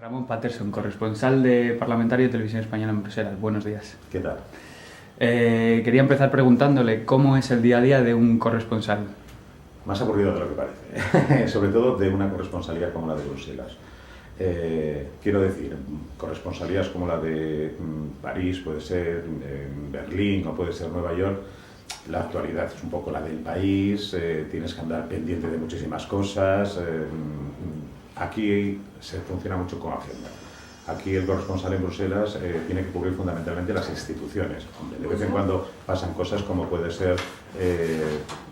Ramón Patterson, corresponsal de Parlamentario de Televisión Española en Bruselas. Buenos días. ¿Qué tal? Quería empezar preguntándole cómo es el día a día de un corresponsal. Más aburrido de lo que parece, sobre todo de una corresponsalía como la de Bruselas. Quiero decir, corresponsalías como la de París, puede ser Berlín o puede ser Nueva York. La actualidad es un poco la del país, tienes que andar pendiente de muchísimas cosas. Aquí se funciona mucho con agenda. Aquí el corresponsal en Bruselas tiene que cubrir fundamentalmente las instituciones. Hombre, de vez en cuando pasan cosas como puede ser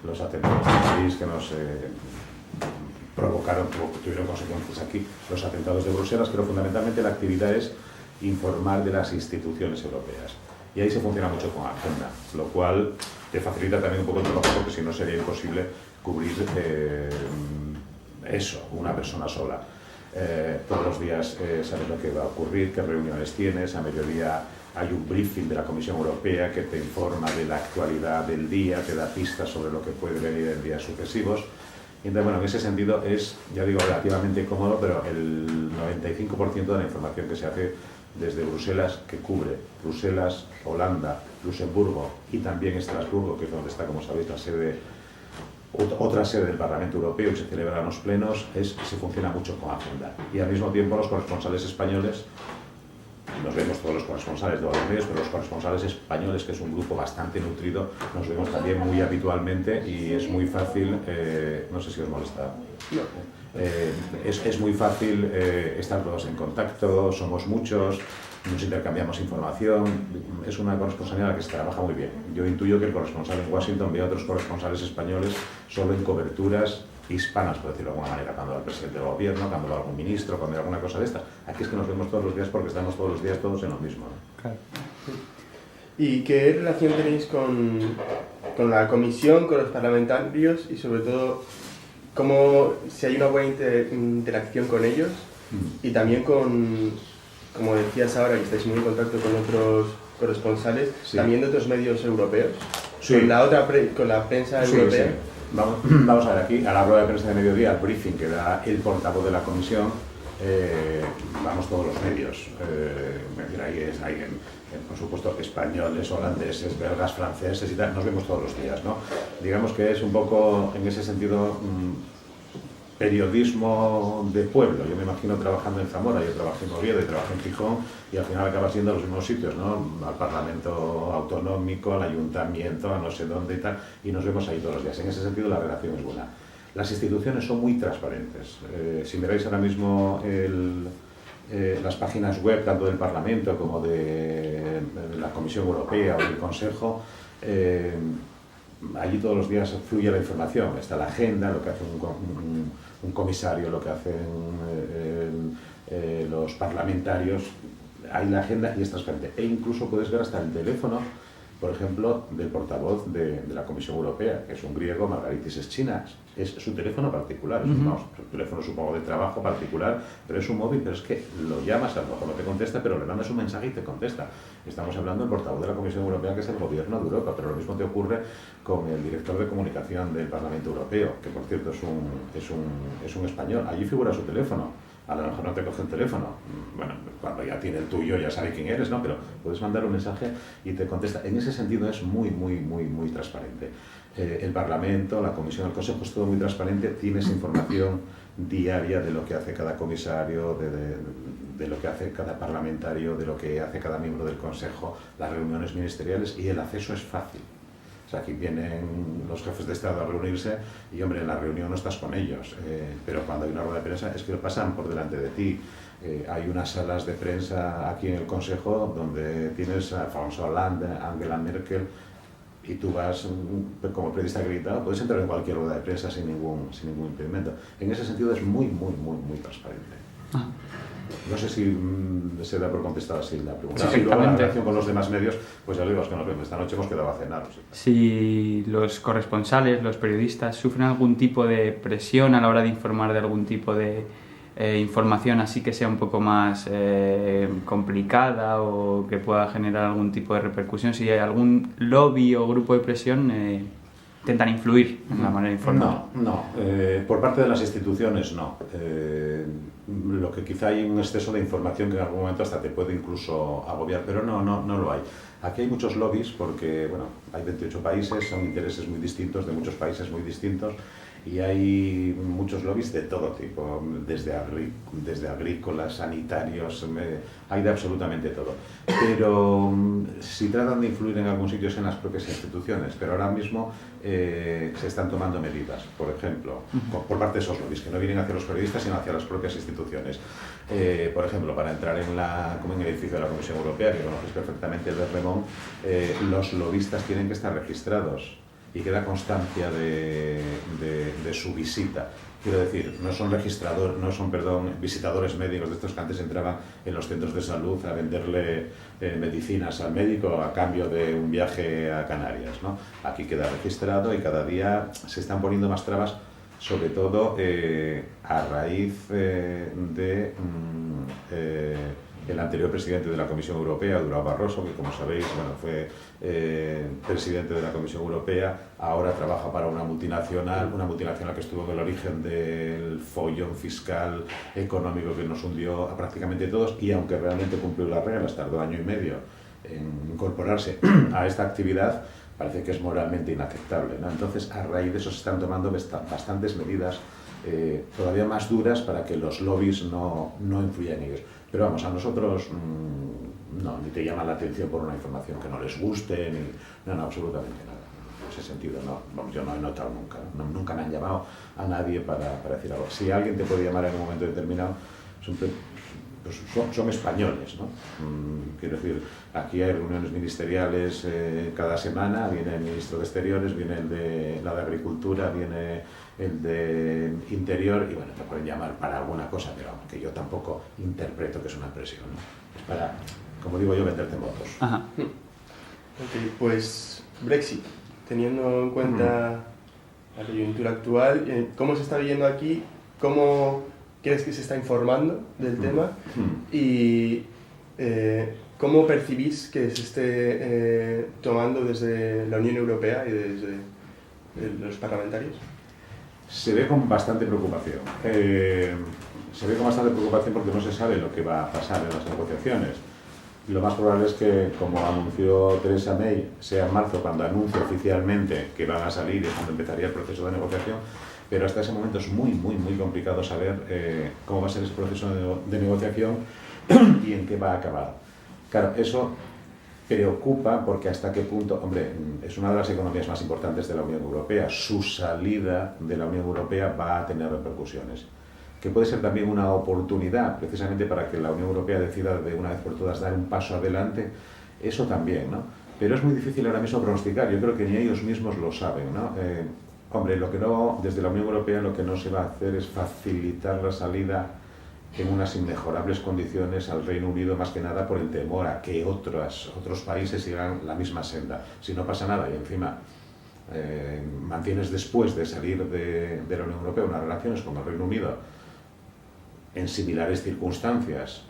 los atentados de París que nos tuvieron consecuencias aquí, los atentados de Bruselas, pero fundamentalmente la actividad es informar de las instituciones europeas. Y ahí se funciona mucho con agenda, lo cual te facilita también un poco el trabajo, porque si no sería imposible cubrir eso, una persona sola. Todos los días sabes lo que va a ocurrir, qué reuniones tienes, a mediodía hay un briefing de la Comisión Europea que te informa de la actualidad del día, te da pistas sobre lo que puede venir en días sucesivos. Y entonces, bueno, en ese sentido es, ya digo, relativamente cómodo, pero el 95% de la información que se hace desde Bruselas, que cubre Bruselas, Holanda, Luxemburgo y también Estrasburgo, que es donde está, como sabéis, la sede, otra sede del Parlamento Europeo, que se celebran los plenos, se funciona mucho con agenda. Y al mismo tiempo los corresponsales españoles, nos vemos todos los corresponsales de los medios, pero los corresponsales españoles, que es un grupo bastante nutrido, nos vemos también muy habitualmente y es muy fácil, no sé si os molesta, es muy fácil estar todos en contacto, somos muchos, nos intercambiamos información, es una corresponsalía en la que se trabaja muy bien. Yo intuyo que el corresponsal en Washington ve a otros corresponsales españoles solo en coberturas hispanas, por decirlo de alguna manera, cuando va el presidente del gobierno, cuando va algún ministro, cuando hay alguna cosa de esta. Aquí es que nos vemos todos los días porque estamos todos los días todos en lo mismo, ¿no? Claro. ¿Y qué relación tenéis con la comisión, con los parlamentarios y sobre todo si hay una buena interacción con ellos y también como decías ahora, que estáis muy en contacto con otros corresponsales, sí, también de otros medios europeos, sí, con la prensa europea? Sí. Vamos a ver, aquí a la rueda de prensa de mediodía, al briefing que da el portavoz de la comisión, vamos todos los medios. Hay por supuesto, españoles, holandeses, belgas, franceses y tal, nos vemos todos los días, ¿no? Digamos que es un poco, en ese sentido, periodismo de pueblo. Yo me imagino trabajando en Zamora, yo trabajé en Oviedo y trabajé en Gijón, y al final acaba siendo los mismos sitios, ¿no? Al Parlamento Autonómico, al Ayuntamiento, a no sé dónde y tal, y nos vemos ahí todos los días. En ese sentido la relación es buena. Las instituciones son muy transparentes. Si miráis ahora mismo las páginas web tanto del Parlamento como de la Comisión Europea o del Consejo, allí todos los días fluye la información, está la agenda, lo que hace un comisario, lo que hacen los parlamentarios, hay la agenda y es transparente. E incluso puedes ver hasta el teléfono, por ejemplo, del portavoz de la Comisión Europea, que es un griego, Margaritis Schinas. Es su teléfono particular, es su teléfono, supongo, de trabajo particular, pero es un móvil, pero es que lo llamas, a lo mejor no te contesta, pero le mandas un mensaje y te contesta. Estamos hablando del portavoz de la Comisión Europea, que es el gobierno de Europa, pero lo mismo te ocurre con el director de comunicación del Parlamento Europeo, que por cierto es un español. Allí figura su teléfono. A lo mejor no te coge el teléfono, bueno, cuando ya tiene el tuyo ya sabe quién eres, ¿no? Pero puedes mandar un mensaje y te contesta. En ese sentido es muy transparente. El Parlamento, la Comisión, el Consejo es todo muy transparente, tienes información diaria de lo que hace cada comisario, de lo que hace cada parlamentario, de lo que hace cada miembro del Consejo, las reuniones ministeriales, y el acceso es fácil. O sea, aquí vienen los jefes de Estado a reunirse y, hombre, en la reunión no estás con ellos, pero cuando hay una rueda de prensa es que lo pasan por delante de ti. Hay unas salas de prensa aquí en el Consejo donde tienes a François Hollande, Angela Merkel, y tú vas como periodista acreditado, puedes entrar en cualquier rueda de prensa sin ningún impedimento. En ese sentido es muy transparente. No sé si se da por contestada así la pregunta. Sí, y luego la relación con los demás medios, pues ya lo digo, es que nos vemos. Esta noche hemos quedado a cenar. ¿Sí? Si los corresponsales, los periodistas, sufren algún tipo de presión a la hora de informar de algún tipo de información así que sea un poco más complicada o que pueda generar algún tipo de repercusión, si hay algún lobby o grupo de presión, intentan influir en la manera de informar. No, por parte de las instituciones no. lo que quizá hay un exceso de información que en algún momento hasta te puede incluso agobiar, pero no lo hay. Aquí hay muchos lobbies porque, bueno, hay 28 países, son intereses muy distintos, de muchos países muy distintos, y hay muchos lobbies de todo tipo, desde agrícolas, sanitarios, hay de absolutamente todo. Pero si tratan de influir en algún sitio es en las propias instituciones, pero ahora mismo se están tomando medidas, por ejemplo, por parte de esos lobbies, que no vienen hacia los periodistas, sino hacia las propias instituciones. Por ejemplo, para entrar como en el edificio de la Comisión Europea, que conoces perfectamente el Berlemont, los lobistas tienen que estar registrados y queda constancia de su visita. Quiero decir, no son visitadores médicos de estos que antes entraban en los centros de salud a venderle medicinas al médico a cambio de un viaje a Canarias, ¿no? Aquí queda registrado y cada día se están poniendo más trabas, sobre todo a raíz de el anterior presidente de la Comisión Europea, Durão Barroso, que como sabéis, bueno, fue presidente de la Comisión Europea, ahora trabaja para una multinacional que estuvo en el origen del follón fiscal económico que nos hundió a prácticamente todos, y aunque realmente cumplió las reglas, tardó año y medio en incorporarse a esta actividad, parece que es moralmente inaceptable, ¿no? Entonces, a raíz de eso se están tomando bastantes medidas todavía más duras para que los lobbies no influyan en ellos. Pero vamos, a nosotros ni te llaman la atención por una información que no les guste, no, absolutamente nada. En ese sentido, yo no he notado nunca me han llamado a nadie para decir algo. Si alguien te puede llamar en un momento determinado, son españoles, ¿no? Quiero decir, aquí hay reuniones ministeriales cada semana, viene el ministro de Exteriores, viene la de Agricultura, viene el de Interior, y bueno, te pueden llamar para alguna cosa, pero que yo tampoco interpreto que es una presión, ¿no? Es para, como digo yo, venderte motos. Ajá. Ok, pues Brexit, teniendo en cuenta la coyuntura actual, ¿cómo se está viviendo aquí? ¿Cómo crees que se está informando del tema? Y ¿cómo percibís que se esté tomando desde la Unión Europea y desde los parlamentarios? Se ve con bastante preocupación. Porque no se sabe lo que va a pasar en las negociaciones. Lo más probable es que, como anunció Theresa May, sea en marzo cuando anuncie oficialmente que van a salir y es cuando empezaría el proceso de negociación, pero hasta ese momento es muy complicado saber cómo va a ser ese proceso de negociación y en qué va a acabar. Claro, eso preocupa porque hasta qué punto, hombre, es una de las economías más importantes de la Unión Europea, su salida de la Unión Europea va a tener repercusiones, que puede ser también una oportunidad precisamente para que la Unión Europea decida de una vez por todas dar un paso adelante, eso también, ¿no? Pero es muy difícil ahora mismo pronosticar, yo creo que ni ellos mismos lo saben, ¿no? Hombre, desde la Unión Europea lo que no se va a hacer es facilitar la salida en unas inmejorables condiciones al Reino Unido, más que nada por el temor a que otros países sigan la misma senda. Si no pasa nada y encima mantienes después de salir de la Unión Europea unas relaciones con el Reino Unido en similares circunstancias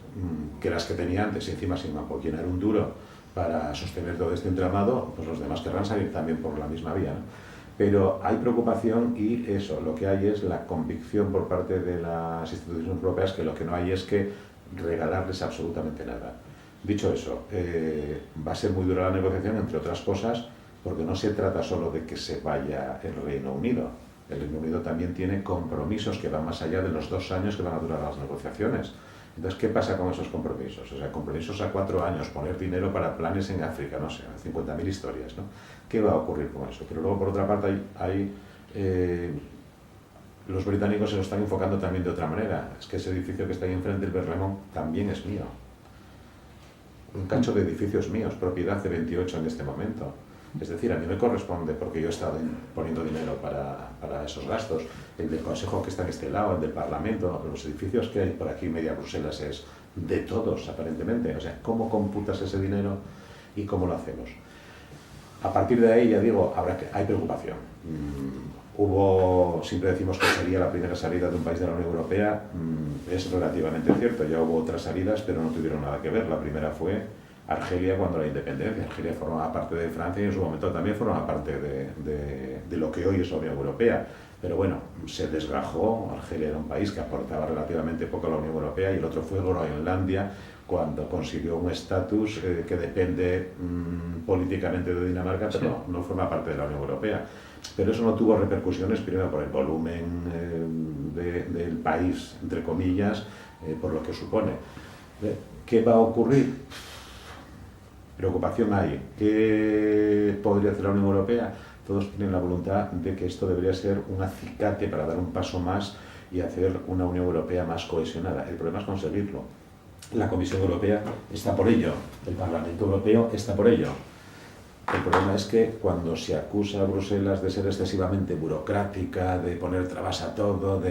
que las que tenía antes, y encima sin llenar un duro para sostener todo este entramado, pues los demás querrán salir también por la misma vía, ¿no? Pero hay preocupación y eso, lo que hay es la convicción por parte de las instituciones europeas que lo que no hay es que regalarles absolutamente nada. Dicho eso, va a ser muy dura la negociación, entre otras cosas, porque no se trata solo de que se vaya el Reino Unido. El Reino Unido también tiene compromisos que van más allá de los 2 años que van a durar las negociaciones. Entonces, ¿qué pasa con esos compromisos? O sea, compromisos a 4 años, poner dinero para planes en África, no sé, 50.000 historias, ¿no? ¿Qué va a ocurrir con eso? Pero luego, por otra parte, los británicos se lo están enfocando también de otra manera. Es que ese edificio que está ahí enfrente, el Berlemont, también es mío. Un cacho de edificios míos, propiedad de 28 en este momento. Es decir, a mí me corresponde, porque yo he estado poniendo dinero para esos gastos. El del Consejo que está en este lado, el del Parlamento, los edificios que hay por aquí, media Bruselas, es de todos, aparentemente. O sea, ¿cómo computas ese dinero y cómo lo hacemos? A partir de ahí, ya digo, hay preocupación. Siempre decimos que sería la primera salida de un país de la Unión Europea. Es relativamente cierto, ya hubo otras salidas, pero no tuvieron nada que ver. La primera fue Argelia cuando la independencia. Argelia formaba parte de Francia y en su momento también formaba parte de lo que hoy es la Unión Europea. Pero bueno, se desgajó. Argelia era un país que aportaba relativamente poco a la Unión Europea y el otro fue Groenlandia, cuando consiguió un estatus que depende políticamente de Dinamarca, pero no forma parte de la Unión Europea. Pero eso no tuvo repercusiones, primero por el volumen del país, entre comillas, por lo que supone. ¿Qué va a ocurrir? Preocupación hay. ¿Qué podría hacer la Unión Europea? Todos tienen la voluntad de que esto debería ser un acicate para dar un paso más y hacer una Unión Europea más cohesionada. El problema es conseguirlo. La Comisión Europea está por ello, el Parlamento Europeo está por ello. El problema es que cuando se acusa a Bruselas de ser excesivamente burocrática, de poner trabas a todo,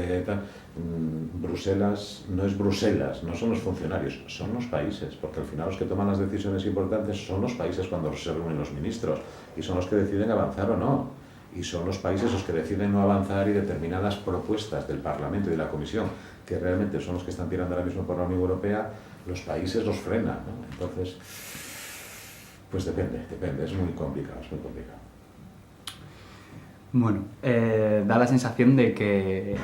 Bruselas no es Bruselas, no son los funcionarios, son los países, porque al final los que toman las decisiones importantes son los países cuando se reúnen los ministros y son los que deciden avanzar o no. Y son los países los que deciden no avanzar y determinadas propuestas del Parlamento y de la Comisión, que realmente son los que están tirando ahora mismo por la Unión Europea, los países los frenan, ¿no? Entonces, pues depende, es muy complicado, es muy complicado. Bueno, da la sensación de que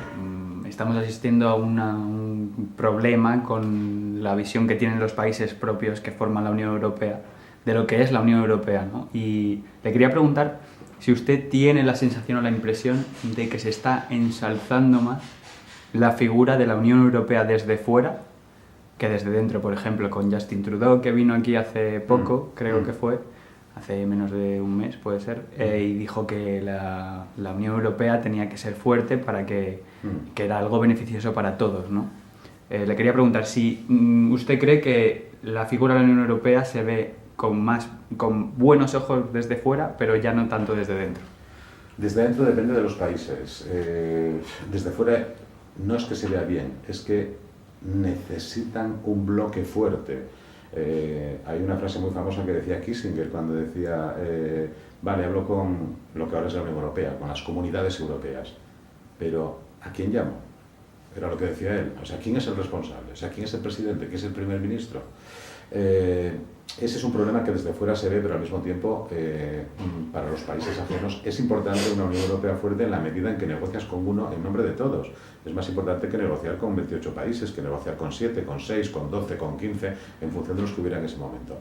estamos asistiendo a un problema con la visión que tienen los países propios que forman la Unión Europea, de lo que es la Unión Europea, ¿no? Y le quería preguntar si usted tiene la sensación o la impresión de que se está ensalzando más la figura de la Unión Europea desde fuera que desde dentro, por ejemplo, con Justin Trudeau, que vino aquí hace poco, creo que fue, hace menos de un mes, puede ser, y dijo que la Unión Europea tenía que ser fuerte para que era algo beneficioso para todos, ¿no? Le quería preguntar si usted cree que la figura de la Unión Europea se ve con buenos ojos desde fuera, pero ya no tanto desde dentro. Desde dentro depende de los países. Desde fuera no es que se vea bien, es que necesitan un bloque fuerte. Hay una frase muy famosa que decía Kissinger cuando decía vale, hablo con lo que ahora es la Unión Europea, con las comunidades europeas, pero ¿a quién llamo? Era lo que decía él. O sea, ¿quién es el responsable? O sea, ¿quién es el presidente? ¿Quién es el primer ministro? Ese es un problema que desde fuera se ve, pero al mismo tiempo para los países ajenos es importante una Unión Europea fuerte en la medida en que negocias con uno en nombre de todos. Es más importante que negociar con 28 países, que negociar con 7, con 6, con 12, con 15, en función de los que hubiera en ese momento.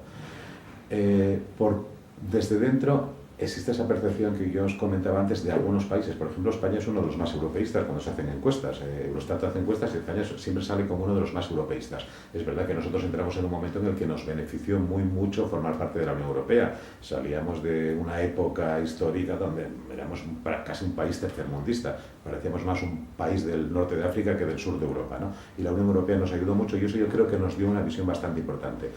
Desde dentro existe esa percepción que yo os comentaba antes de algunos países. Por ejemplo, España es uno de los más europeístas cuando se hacen encuestas. Eurostat hace encuestas y España siempre sale como uno de los más europeístas. Es verdad que nosotros entramos en un momento en el que nos benefició mucho formar parte de la Unión Europea. Salíamos de una época histórica donde éramos casi un país tercermundista. Parecíamos más un país del norte de África que del sur de Europa, ¿no? Y la Unión Europea nos ayudó mucho y eso yo creo que nos dio una visión bastante importante.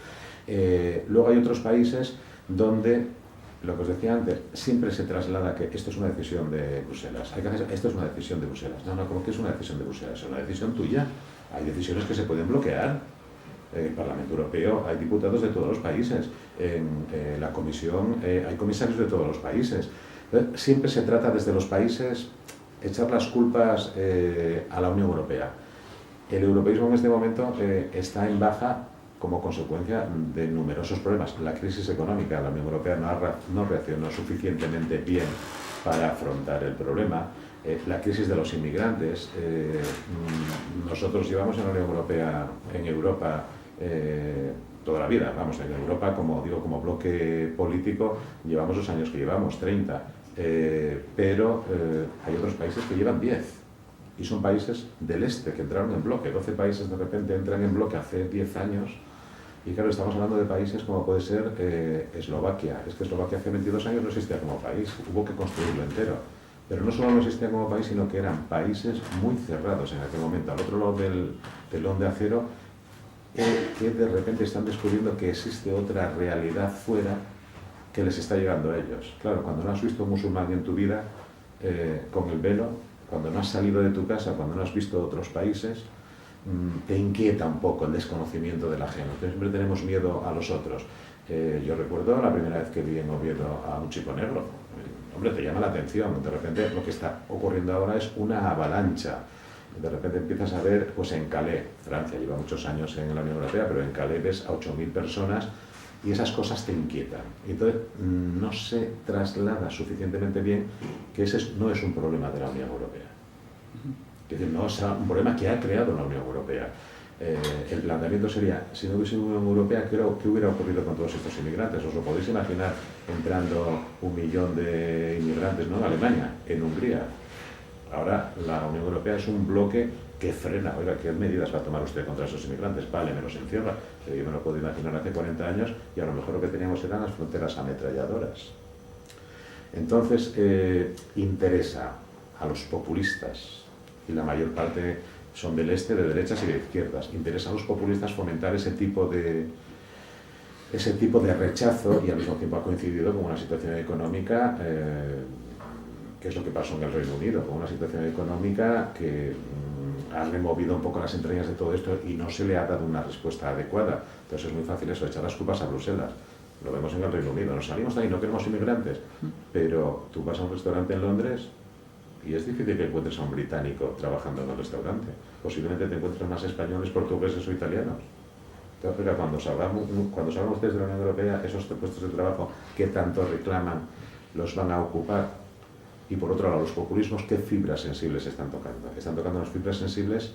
Luego hay otros países donde lo que os decía antes, siempre se traslada que esto es una decisión de Bruselas. Esto es una decisión de Bruselas. No, ¿cómo que es una decisión de Bruselas? Es una decisión tuya. Hay decisiones que se pueden bloquear. En el Parlamento Europeo hay diputados de todos los países. En la Comisión hay comisarios de todos los países. Siempre se trata desde los países echar las culpas a la Unión Europea. El europeísmo en este momento está en baja como consecuencia de numerosos problemas. La crisis económica, la Unión Europea no reaccionó suficientemente bien para afrontar el problema. La crisis de los inmigrantes. Nosotros llevamos en la Unión Europea, en Europa, toda la vida. Vamos, en Europa, como bloque político, llevamos los años que llevamos, 30. Pero hay otros países que llevan 10. Y son países del este que entraron en bloque. 12 países de repente entran en bloque hace 10 años. Y claro, estamos hablando de países como puede ser Eslovaquia. Es que Eslovaquia hace 22 años no existía como país, hubo que construirlo entero. Pero no solo no existía como país, sino que eran países muy cerrados en aquel momento. Al otro lado del telón de acero, que de repente están descubriendo que existe otra realidad fuera que les está llegando a ellos. Claro, cuando no has visto un musulmán en tu vida con el velo, cuando no has salido de tu casa, cuando no has visto otros países, te inquieta un poco el desconocimiento del ajeno. Entonces siempre tenemos miedo a los otros. Yo recuerdo la primera vez que vi en Oviedo a un chico negro. Hombre, te llama la atención. De repente lo que está ocurriendo ahora es una avalancha. De repente empiezas a ver, pues en Calais, Francia lleva muchos años en la Unión Europea, pero en Calais ves a 8.000 personas y esas cosas te inquietan. Y entonces no se traslada suficientemente bien que ese no es un problema de la Unión Europea. Es decir, no es un problema que ha creado la Unión Europea. El planteamiento sería, si no hubiese Unión Europea, ¿qué hubiera ocurrido con todos estos inmigrantes? ¿Os lo podéis imaginar entrando 1 millón de inmigrantes, ¿no?, en Alemania, en Hungría? Ahora la Unión Europea es un bloque que frena. Oiga, ¿qué medidas va a tomar usted contra esos inmigrantes? Vale, me los encierra. Pero yo me lo puedo imaginar hace 40 años y a lo mejor lo que teníamos eran las fronteras ametralladoras. Entonces, interesa a los populistas, y la mayor parte son del este, de derechas y de izquierdas, interesa a los populistas fomentar ese tipo de rechazo, y al mismo tiempo ha coincidido con una situación económica, que es lo que pasó en el Reino Unido, con una situación económica que ha removido un poco las entrañas de todo esto y no se le ha dado una respuesta adecuada. Entonces es muy fácil eso, echar las culpas a Bruselas. Lo vemos en el Reino Unido, nos salimos de ahí, no queremos inmigrantes, pero tú vas a un restaurante en Londres y es difícil que encuentres a un británico trabajando en el restaurante. Posiblemente te encuentres más españoles, portugueses o italianos. Entonces, cuando salgan ustedes de la Unión Europea, esos puestos de trabajo que tanto reclaman los van a ocupar. Y por otro lado, los populismos, ¿qué fibras sensibles están tocando? Están tocando las fibras sensibles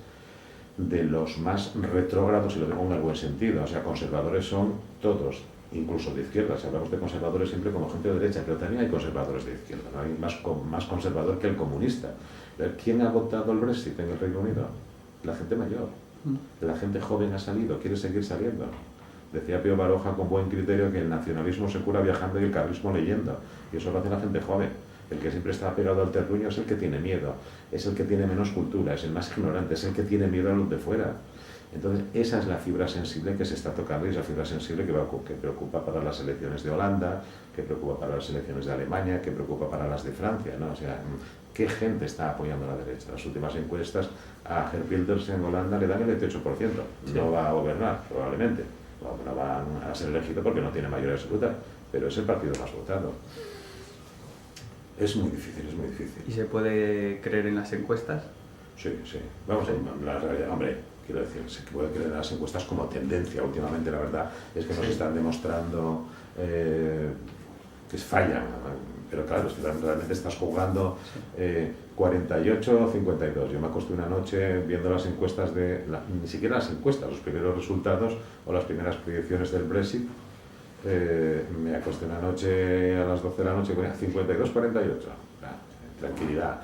de los más retrógrados, y lo digo en el buen sentido. O sea, conservadores son todos, incluso de izquierda. Si hablamos de conservadores siempre como gente de derecha, pero también hay conservadores de izquierda, ¿no? Hay más conservador que el comunista. ¿Quién ha votado el Brexit en el Reino Unido? La gente mayor. La gente joven ha salido, quiere seguir saliendo. Decía Pío Baroja con buen criterio que el nacionalismo se cura viajando y el carlismo leyendo. Y eso lo hace la gente joven. El que siempre está pegado al terruño es el que tiene miedo, es el que tiene menos cultura, es el más ignorante, es el que tiene miedo a los de fuera. Entonces, esa es la fibra sensible que se está tocando, y es la fibra sensible que preocupa para las elecciones de Holanda, que preocupa para las elecciones de Alemania, que preocupa para las de Francia, ¿no? O sea, ¿qué gente está apoyando a la derecha? Las últimas encuestas a Geert Wilders en Holanda le dan el 28%. No va a gobernar, probablemente. No va a ser elegido porque no tiene mayoría absoluta, pero es el partido más votado. Es muy difícil, es muy difícil. ¿Y se puede creer en las encuestas? Sí, sí. Vamos, la realidad, hombre, quiero decir, se puede creer en las encuestas como tendencia. Últimamente, la verdad, es que nos están demostrando que fallan. Pero claro, es que realmente estás jugando 48 o 52. Yo me acosté una noche viendo las encuestas ni siquiera las encuestas, los primeros resultados o las primeras proyecciones del Brexit. Me acosté una noche a las 12 de la noche con 52-48. Tranquilidad,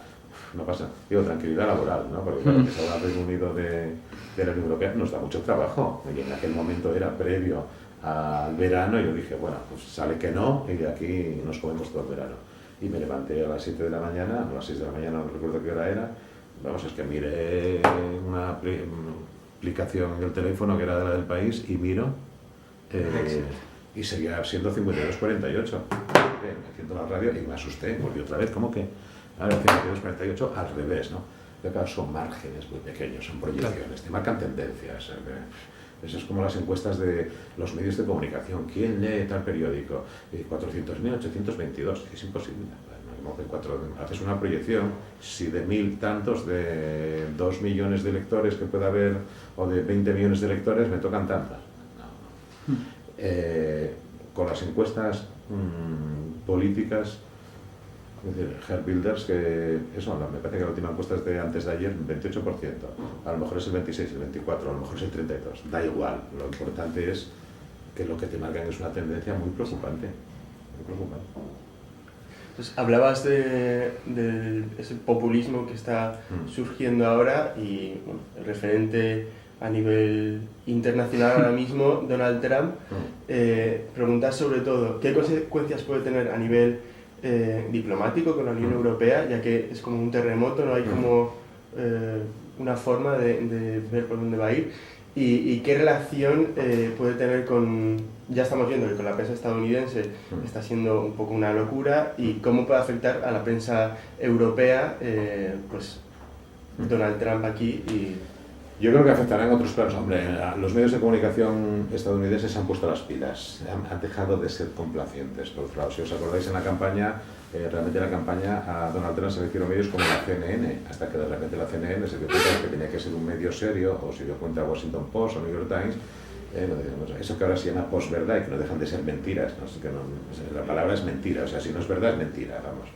no pasa. Digo, tranquilidad laboral, ¿no? Porque claro, que salga el Reino Unido de la Unión Europea nos da mucho trabajo. Y en aquel momento era previo al verano y yo dije, bueno, pues sale que no, y de aquí nos comemos todo el verano. Y me levanté a las 7 de la mañana, a las 6 de la mañana, no recuerdo qué hora era. Vamos, es que miré una aplicación en el teléfono que era de la del País y miro. Y seguía siendo 52-48. Me enciendo la radio y me asusté, volví otra vez, ¿cómo que? Ahora 52-48 al revés, ¿no? Pero claro, son márgenes muy pequeños, son proyecciones, te marcan tendencias. Eso es como las encuestas de los medios de comunicación. ¿Quién lee tal periódico? 400.822, es imposible. Haces una proyección, si de 1.000 tantos, de 2 millones de lectores que pueda haber, o de 20 millones de lectores, me tocan tantas. No. Con las encuestas políticas, es decir, Geert Wilders, que eso, me parece que la última encuesta es de antes de ayer, 28%, a lo mejor es el 26, el 24, a lo mejor es el 32, da igual, lo importante es que lo que te marcan es una tendencia muy preocupante, muy preocupante. Pues hablabas de ese populismo que está surgiendo ahora y bueno, el referente a nivel internacional ahora mismo, Donald Trump. Preguntas sobre todo, ¿qué consecuencias puede tener a nivel diplomático con la Unión Europea, ya que es como un terremoto, no hay como una forma de ver por dónde va a ir? ¿Y qué relación puede tener con, ya estamos viendo que con la prensa estadounidense está siendo un poco una locura, y cómo puede afectar a la prensa europea, pues Donald Trump aquí? Yo creo que afectará en otros planos. Hombre, los medios de comunicación estadounidenses han puesto las pilas, han dejado de ser complacientes. Por otro lado, si os acordáis en la campaña, realmente la campaña a Donald Trump se le hicieron medios como la CNN, hasta que de repente la CNN se dio cuenta de que tenía que ser un medio serio, o se dio cuenta Washington Post o New York Times, Eso que ahora se llama posverdad y que no dejan de ser mentiras, ¿no? La palabra es mentira, o sea, si no es verdad es mentira, vamos.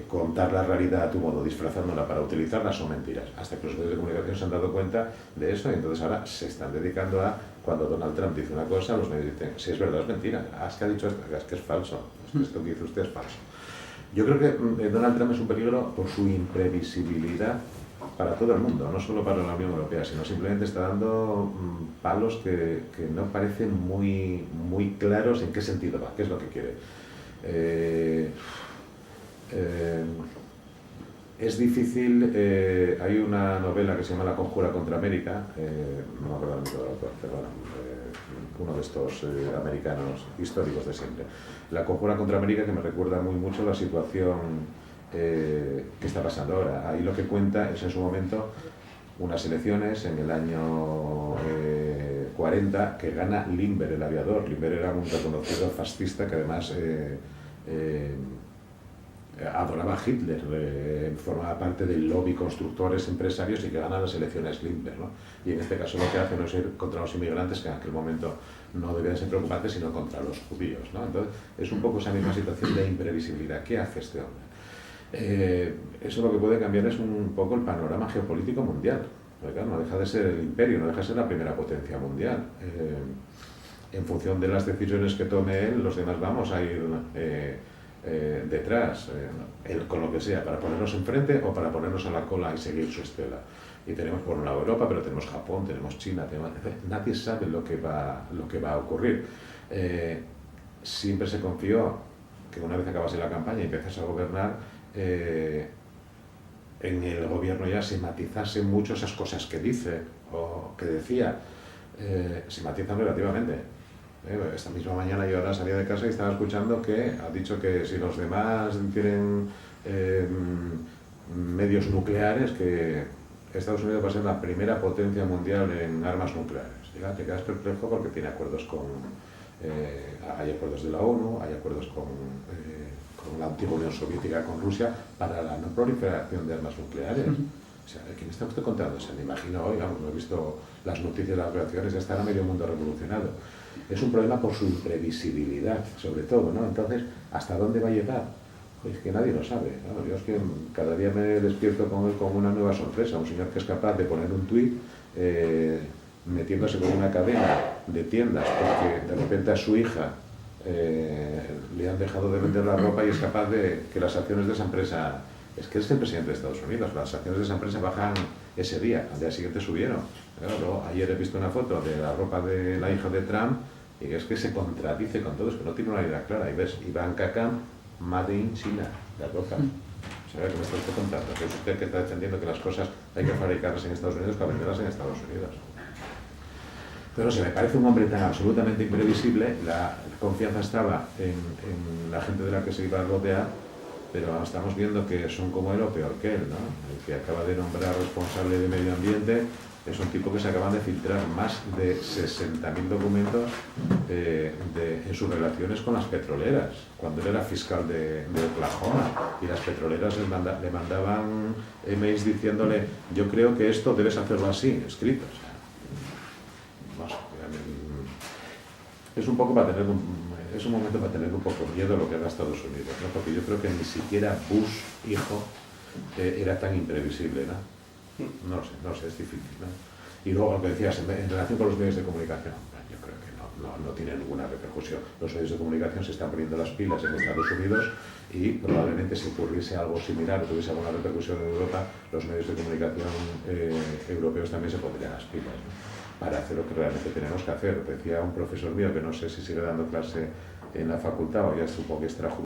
Contar la realidad a tu modo, disfrazándola para utilizarla, son mentiras. Hasta que los medios de comunicación se han dado cuenta de eso y entonces ahora se están dedicando a, cuando Donald Trump dice una cosa, los medios dicen, si es verdad es mentira, es que ha dicho esto, es que es falso, es que esto que dice usted es falso. Yo creo que Donald Trump es un peligro por su imprevisibilidad para todo el mundo, no solo para la Unión Europea, sino simplemente está dando palos que no parecen muy claros en qué sentido va, qué es lo que quiere. Es difícil, hay una novela que se llama La Conjura contra América, no me acuerdo mucho del autor, pero bueno, uno de estos americanos históricos de siempre. La Conjura contra América, que me recuerda muy mucho la situación que está pasando ahora. Ahí lo que cuenta es en su momento unas elecciones en el año 40 que gana Lindbergh, el aviador. Lindbergh era un reconocido fascista que además adoraba a Hitler, formaba parte del lobby constructores, empresarios y que ganan las elecciones Lindbergh, ¿no? Y en este caso lo que hace no es ir contra los inmigrantes, que en aquel momento no debían ser preocupantes, sino contra los judíos, ¿no? Entonces es un poco esa misma situación de imprevisibilidad. ¿Qué hace este hombre? Eso lo que puede cambiar es un poco el panorama geopolítico mundial. Porque, claro, no deja de ser el imperio, no deja de ser la primera potencia mundial. En función de las decisiones que tome él, los demás vamos a ir detrás, con lo que sea, para ponernos enfrente o para ponernos a la cola y seguir su estela. Y tenemos por un lado Europa, pero tenemos Japón, tenemos China, nadie sabe lo que va a ocurrir. Siempre se confió que una vez acabase la campaña y empiezas a gobernar, en el gobierno ya se matizase mucho esas cosas que dice o que decía, se matizan relativamente. Esta misma mañana yo ahora salía de casa y estaba escuchando que ha dicho que si los demás tienen medios nucleares, que Estados Unidos va a ser la primera potencia mundial en armas nucleares. Ya te quedas perplejo porque tiene acuerdos hay acuerdos de la ONU, hay acuerdos con la antigua Unión Soviética, con Rusia, para la no proliferación de armas nucleares. O sea, ¿qué me está usted contando? O sea, me imagino hoy, vamos, no he visto las noticias de las reacciones, ya estará medio mundo revolucionado. Es un problema por su imprevisibilidad, sobre todo, ¿no? Entonces, ¿hasta dónde va a llegar? Pues que nadie lo sabe, ¿no? Yo es que cada día me despierto con una nueva sorpresa, un señor que es capaz de poner un tuit metiéndose con una cadena de tiendas porque de repente a su hija le han dejado de vender la ropa y es capaz de que las acciones de esa empresa, es que es el presidente de Estados Unidos, las acciones de esa empresa bajan ese día, al día siguiente subieron. Claro, ayer he visto una foto de la ropa de la hija de Trump y es que se contradice con todo, es que no tiene una idea clara. Y ves, Ivanka Trump, Made in China, la ropa. ¿Sabe qué me está usted contando? Que es usted que está defendiendo que las cosas hay que fabricarlas en Estados Unidos para venderlas en Estados Unidos. Pero no sé, me parece un hombre tan absolutamente imprevisible. La confianza estaba en la gente de la que se iba a rodear, pero estamos viendo que son como él o peor que él, ¿no? El que acaba de nombrar responsable de medio ambiente es un tipo que se acaban de filtrar más de 60.000 documentos en sus relaciones con las petroleras, cuando él era fiscal de Oklahoma, y las petroleras le mandaban emails diciéndole, yo creo que esto debes hacerlo así, escrito. O sea, no sé, es un poco es un momento para tener un poco miedo a lo que haga Estados Unidos, ¿no? Porque yo creo que ni siquiera Bush, hijo, era tan imprevisible, ¿no? No sé, es difícil, ¿no? Y luego lo que decías, en relación con los medios de comunicación, yo creo que no tiene ninguna repercusión. Los medios de comunicación se están poniendo las pilas en Estados Unidos y probablemente si ocurriese algo similar o tuviese alguna repercusión en Europa, los medios de comunicación europeos también se pondrían las pilas, ¿no? Para hacer lo que realmente tenemos que hacer. Decía un profesor mío, que no sé si sigue dando clase en la facultad o ya supongo que estará jubilado,